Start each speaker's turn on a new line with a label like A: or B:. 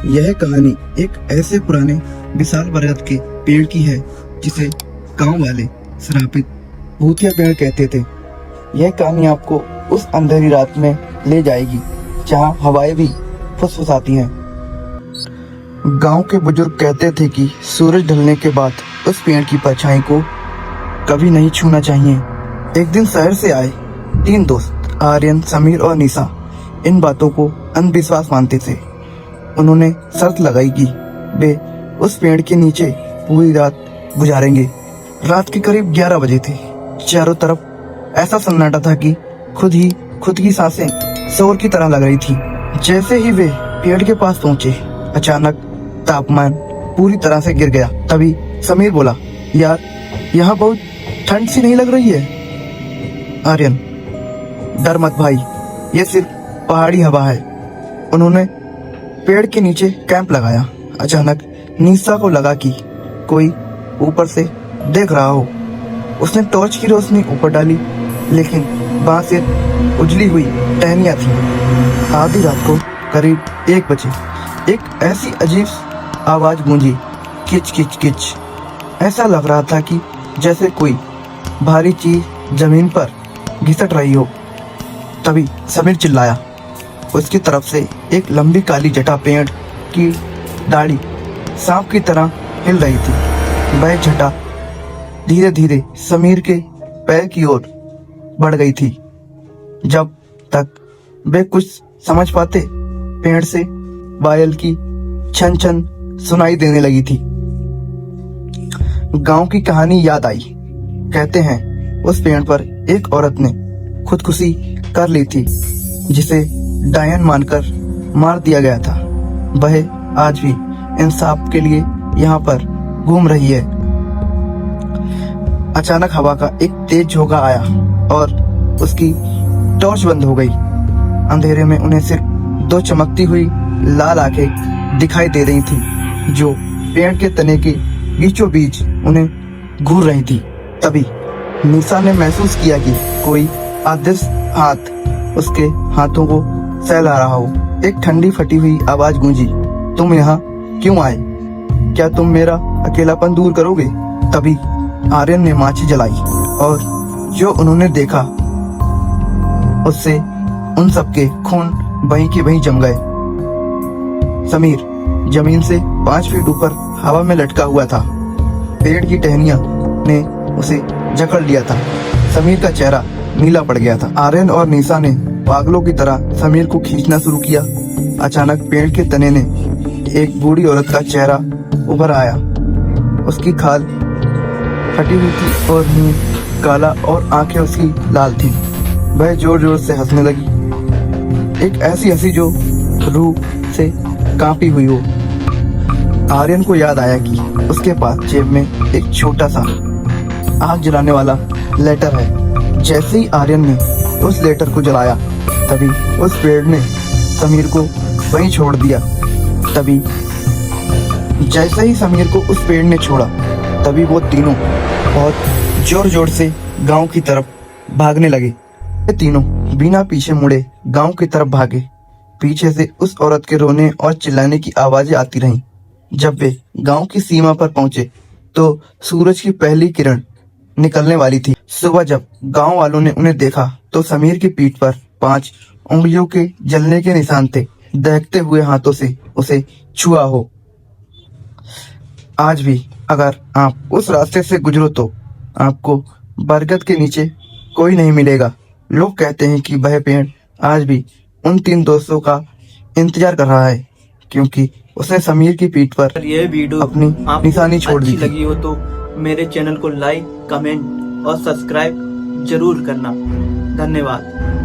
A: यह कहानी एक ऐसे पुराने विशाल बरगद के पेड़ की है जिसे गांव वाले श्रापित भूतिया पेड़ कहते थे। यह कहानी आपको उस अंधेरी रात में ले जाएगी जहां हवाएं भी फुसफुसाती हैं। गांव के बुजुर्ग कहते थे कि सूरज ढलने के बाद उस पेड़ की परछाई को कभी नहीं छूना चाहिए। एक दिन शहर से आए 3 दोस्त आर्यन, समीर और निशा इन बातों को अंधविश्वास मानते थे। उन्होंने शर्त लगाई कि वे उस पेड़ के नीचे पूरी रात गुजारेंगे। रात के करीब 11 बजे थे। चारों तरफ ऐसा सन्नाटा था कि खुद की सांसें शोर की तरह लग रही थी। जैसे ही वे पेड़ के पास पहुंचे, अचानक तापमान पूरी तरह से गिर गया। तभी समीर बोला, यार यहाँ बहुत ठंड सी नहीं लग रही है। आर्यन, डर मत भाई, ये सिर्फ पहाड़ी हवा है। उन्होंने पेड़ के नीचे कैंप लगाया। अचानक निशा को लगा कि कोई ऊपर से देख रहा हो। उसने टॉर्च की रोशनी ऊपर डाली, लेकिन वहां से उजली हुई टहनियां थी। आधी रात को करीब 1 बजे एक ऐसी अजीब आवाज गूंजी, किच किच किच। ऐसा लग रहा था कि जैसे कोई भारी चीज जमीन पर घिसट रही हो। तभी समीर चिल्लाया। उसकी तरफ से एक लंबी काली जटा पेड़ की डाली सांप की तरह हिल रही थी। वह जटा धीरे धीरे समीर के पैर की ओर बढ़ गई थी। जब तक वे कुछ समझ पाते, पेड़ से बायल की छन छन सुनाई देने लगी थी। गांव की कहानी याद आई। कहते हैं उस पेड़ पर एक औरत ने खुदकुशी कर ली थी, जिसे डायन मानकर मार दिया गया था। वह आज भी इंसाफ के लिए यहाँ पर घूम रही है। अचानक हवा का एक तेज झोंका आया और उसकी टॉर्च बंद हो गई। अंधेरे में उन्हें सिर्फ 2 चमकती हुई लाल आंखें दिखाई दे रही थी, जो पेड़ के तने के बीचों बीच उन्हें घूर रही थी। तभी निशा ने महसूस किया कि कोई अदृश्य हाथ उसके हाथों को सहला रहा हो। एक ठंडी फटी हुई आवाज गूंजी, तुम यहाँ क्यों आए? क्या तुम मेरा अकेलापन दूर करोगे? तभी आर्यन ने माची जलाई और जो उन्होंने देखा उससे उन सबके खून वहीं के वहीं जम गए। समीर जमीन से 5 फीट ऊपर हवा में लटका हुआ था। पेड़ की टहनियां ने उसे जकड़ लिया था। समीर का चेहरा नीला पड़ गया था। आर्यन और निशा ने पागलों की तरह समीर को खींचना शुरू किया। अचानक पेड़ के तने ने एक बूढ़ी औरत का चेहरा उभर आया। उसकी खाल फटी हुई थी और मुंह काला और आंखें उसकी लाल थी। वह जोर जोर से हंसने लगी, एक ऐसी हंसी जो रूह से कांपी हुई हो। आर्यन को याद आया कि उसके पास जेब में एक छोटा सा आग जलाने वाला लेटर है। जैसे ही आर्यन ने उस लेटर को जलाया, तभी उस पेड़ ने समीर को वहीं छोड़ दिया। तभी जैसे ही समीर को उस पेड़ ने छोड़ा, तभी वो तीनों बहुत जोर जोर से गांव की तरफ भागने लगे। ये तीनों बिना पीछे मुड़े गांव की तरफ भागे। पीछे से उस औरत के रोने और चिल्लाने की आवाजें आती रहीं। जब वे गांव की सीमा पर पहुंचे, तो सूरज की पहली किरण निकलने वाली थी। सुबह जब गांव वालों ने उन्हें देखा, तो समीर की पीठ पर 5 उंगलियों के जलने के निशान थे। दहकते हुए हाथों से उसे छुआ हो। आज भी अगर आप उस रास्ते से गुजरो तो आपको बरगद के नीचे कोई नहीं मिलेगा। लोग कहते हैं कि वह पेड़ आज भी उन 3 दोस्तों का इंतजार कर रहा है, क्योंकि उसने समीर की पीठ पर
B: यह वीडियो
A: अपनी निशानी छोड़ दी थी।
B: लगी हो तो मेरे चैनल को लाइक, कमेंट और सब्सक्राइब जरूर करना। धन्यवाद।